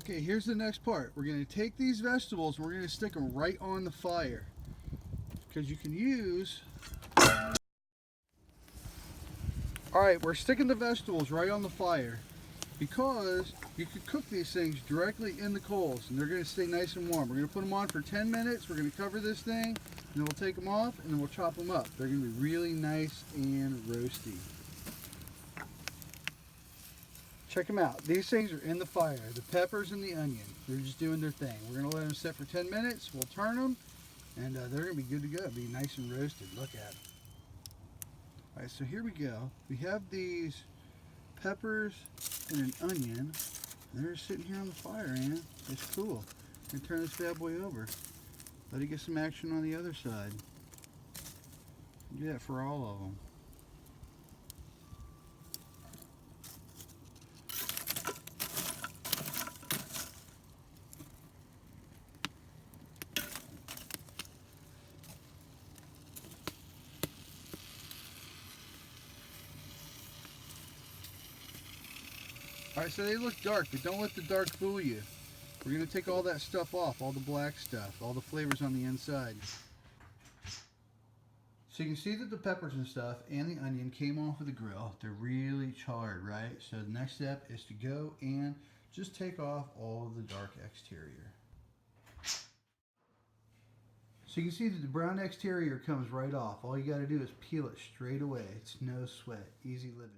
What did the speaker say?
Okay, here's the next part. We're going to take these vegetables and we're going to stick them right on the fire. Because you can use... Alright, we're sticking the vegetables right on the fire. Because you can cook these things directly in the coals and they're going to stay nice and warm. We're going to put them on for 10 minutes. We're going to cover this thing and then we'll take them off and then we'll chop them up. They're going to be really nice and roasty. Check them out. These things are in the fire. The peppers and the onion. They're just doing their thing. We're going to let them sit for 10 minutes. We'll turn them and they're going to be good to go. Be nice and roasted. Look at them. Alright, so here we go. We have these peppers and an onion. They're just sitting here on the fire, man. It's cool. I'm going to turn this bad boy over. Let it get some action on the other side. Do that for all of them. Alright, so they look dark, but don't let the dark fool you. We're going to take all that stuff off, all the black stuff, all the flavors on the inside. So you can see that the peppers and stuff and the onion came off of the grill. They're really charred, right? So the next step is to go and just take off all of the dark exterior. So you can see that the brown exterior comes right off. All you got to do is peel it straight away. It's no sweat. Easy living.